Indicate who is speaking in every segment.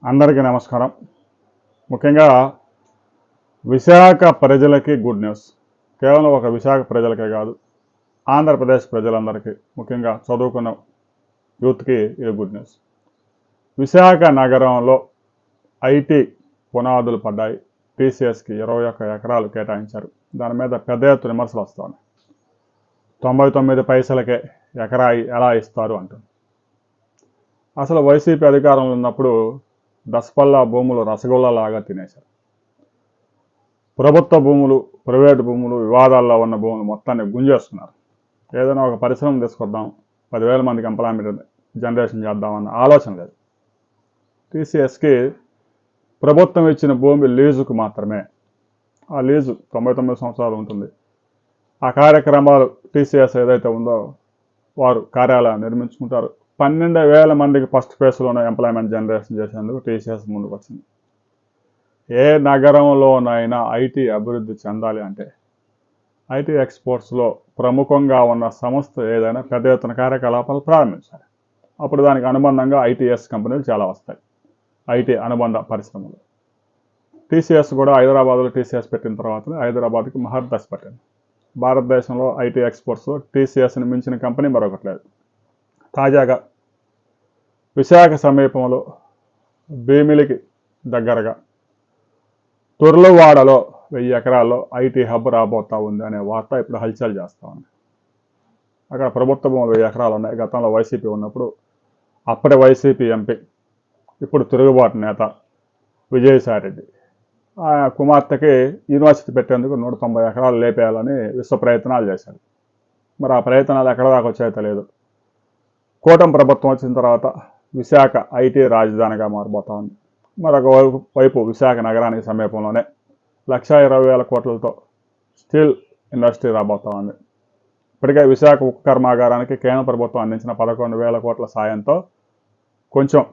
Speaker 1: అందరికీ నమస్కారం. ముఖ్యంగా విశాఖ ప్రజలకి గుడ్ న్యూస్. కేవలం ఒక విశాఖ ప్రజలకే కాదు, ఆంధ్రప్రదేశ్ ప్రజలందరికీ, ముఖ్యంగా చదువుకున్న యూత్కి ఇది గుడ్ న్యూస్. విశాఖ నగరంలో ఐటీ పునాదులు పడ్డాయి. టీసీఎస్కి 21 ఎకరాలు కేటాయించారు. దాని మీద పెద్ద ఎత్తున విమర్శలు వస్తాయి. 99 పైసలకే ఎకరా ఎలా ఇస్తారు అంటుంది. అసలు వైసీపీ అధికారంలో ఉన్నప్పుడు దసపల్లా భూములు రసగుల్లాలాగా తినేశారు. ప్రభుత్వ భూములు, ప్రైవేటు భూములు, వివాదాల్లో ఉన్న భూములు మొత్తాన్ని గుంజేస్తున్నారు. ఏదైనా ఒక పరిశ్రమ తీసుకొద్దాం, 10,000 మందికి ఎంప్లాయ్మెంట్ జనరేషన్ చేద్దామన్న ఆలోచన లేదు. టీసీఎస్కి ప్రభుత్వం ఇచ్చిన భూమి లీజుకు మాత్రమే. ఆ లీజు 99 సంవత్సరాలు ఉంటుంది. ఆ కార్యక్రమాలు టీసీఎస్ ఏదైతే ఉందో వారు కార్యాలయాన్ని నిర్మించుకుంటారు. 12,000 మందికి ఫస్ట్ ఫేజ్లోనే ఎంప్లాయ్మెంట్ జనరేషన్ చేసేందుకు టీసీఎస్ ముందుకు వచ్చింది. ఏ నగరంలోనైనా ఐటీ అభివృద్ధి చెందాలి అంటే ఐటీ ఎక్స్పోర్ట్స్లో ప్రముఖంగా ఉన్న సంస్థ ఏదైనా పెద్ద ఎత్తున కార్యకలాపాలు ప్రారంభించాలి. అప్పుడు దానికి అనుబంధంగా ఐటీఎస్ కంపెనీలు చాలా వస్తాయి. ఐటీ అనుబంధ పరిశ్రమలు. టీసీఎస్ కూడా హైదరాబాద్లో టీసీఎస్ పెట్టిన తర్వాతనే హైదరాబాద్కి మహర్దశ పట్టింది. భారతదేశంలో ఐటీ ఎక్స్పోర్ట్స్లో టీసీఎస్ని మించిన కంపెనీ మరొకటి లేదు. తాజాగా విశాఖ సమీపంలో భీమిలికి దగ్గరగా తుర్లువాడలో 1000 ఎకరాల్లో ఐటీ హబ్ రాబోతా ఉంది అనే వార్త ఇప్పుడు హల్చల్ చేస్తూ ఉంది. అక్కడ ప్రభుత్వ భూములు 1000 ఎకరాలు ఉన్నాయి. గతంలో వైసీపీ ఉన్నప్పుడు అప్పటి వైసీపీ ఎంపీ, ఇప్పుడు తిరుగుబాటు నేత విజయసాయిరెడ్డి ఆ కుమార్తెకి యూనివర్సిటీ పెట్టేందుకు 190 ఎకరాలు లేపేయాలని విశ్వ ప్రయత్నాలు చేశారు. మరి ఆ ప్రయత్నాలు ఎక్కడ దాకా వచ్చాయో తెలియదు. కూటమి ప్రభుత్వం వచ్చిన తర్వాత విశాఖ ఐటీ రాజధానిగా మారబోతా ఉంది. మరొక వైపు విశాఖ నగరానికి సమీపంలోనే 1,20,000 కోట్లతో స్టీల్ ఇండస్ట్రీ రాబోతా ఉంది. ఇప్పటికే విశాఖ ఉక్కు కర్మాగారానికి కేంద్ర ప్రభుత్వం అందించిన 11,000 కోట్ల సాయంతో కొంచెం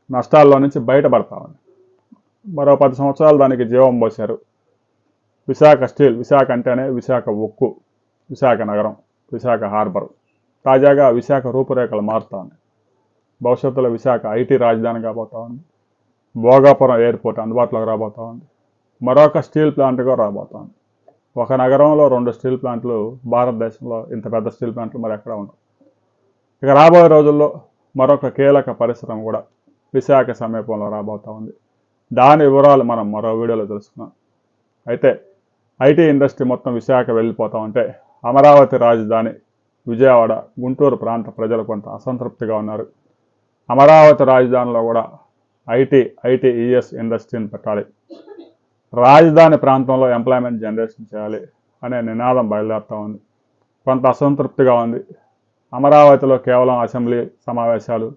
Speaker 1: నష్టాల్లో నుంచి బయటపడతా ఉంది. మరో 10 సంవత్సరాలు దానికి జీవం పోశారు. విశాఖ స్టీల్, విశాఖ అంటేనే విశాఖ ఉక్కు, విశాఖ నగరం, విశాఖ హార్బర్. తాజాగా విశాఖ రూపురేఖలు మారుతా ఉన్నాయి. భవిష్యత్తులో విశాఖ ఐటీ రాజధానిగా పోతా ఉంది. భోగాపురం ఎయిర్పోర్ట్ అందుబాటులోకి రాబోతా ఉంది. మరొక స్టీల్ ప్లాంట్ కూడా రాబోతా ఉంది. ఒక నగరంలో 2 స్టీల్ ప్లాంట్లు, భారతదేశంలో ఇంత పెద్ద స్టీల్ ప్లాంట్లు మరి ఎక్కడ ఉండవు. ఇక రాబోయే రోజుల్లో మరొక కీలక పరిశ్రమ కూడా విశాఖ సమీపంలో రాబోతా ఉంది. దాని వివరాలు మనం మరో వీడియోలో తెలుసుకున్నాం. అయితే ఐటీ ఇండస్ట్రీ మొత్తం విశాఖ వెళ్ళిపోతా ఉంటే అమరావతి రాజధాని విజయవాడ, గుంటూరు ప్రాంత ప్రజలు కొంత అసంతృప్తిగా ఉన్నారు. అమరావతి రాజధానిలో కూడా ఐటీఈఎస్ ఇండస్ట్రీని పెట్టాలి, రాజధాని ప్రాంతంలో ఎంప్లాయ్మెంట్ జనరేషన్ చేయాలి అనే నినాదం బయలుదేరుతూ ఉంది. కొంత అసంతృప్తిగా ఉంది. అమరావతిలో కేవలం అసెంబ్లీ సమావేశాలు,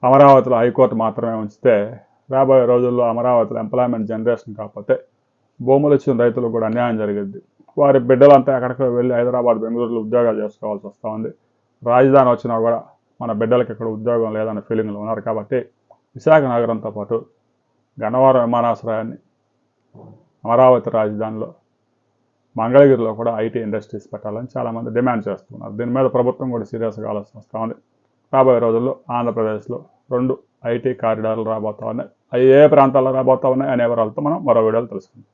Speaker 1: అమరావతిలో హైకోర్టు మాత్రమే ఉంచితే రాబోయే రోజుల్లో అమరావతిలో ఎంప్లాయ్మెంట్ జనరేషన్ కాకపోతే భూములు ఇచ్చిన రైతులకు కూడా అన్యాయం జరిగింది. వారి బిడ్డలంతా ఎక్కడికో వెళ్ళి హైదరాబాద్, బెంగళూరులో ఉద్యోగాలు చేసుకోవాల్సి వస్తూ ఉంది. రాజధాని వచ్చినా కూడా మన బిడ్డలకి ఇక్కడ ఉద్యోగం లేదన్న ఫీలింగ్లో ఉన్నారు. కాబట్టి విశాఖ నగరంతో పాటు గన్నవరం విమానాశ్రయాన్ని, అమరావతి రాజధానిలో మంగళగిరిలో కూడా ఐటీ ఇండస్ట్రీస్ పెట్టాలని చాలామంది డిమాండ్ చేస్తున్నారు. దీని మీద ప్రభుత్వం కూడా సీరియస్గా ఆలోచన వస్తూ ఉంది. రాబోయే రోజుల్లో ఆంధ్రప్రదేశ్లో 2 ఐటీ కారిడార్లు రాబోతా ఉన్నాయి. అవి ఏ ప్రాంతాల్లో రాబోతా ఉన్నాయి అనే వివరాలతో మనం మరో వీడియోలో తెలుసుకుందాం.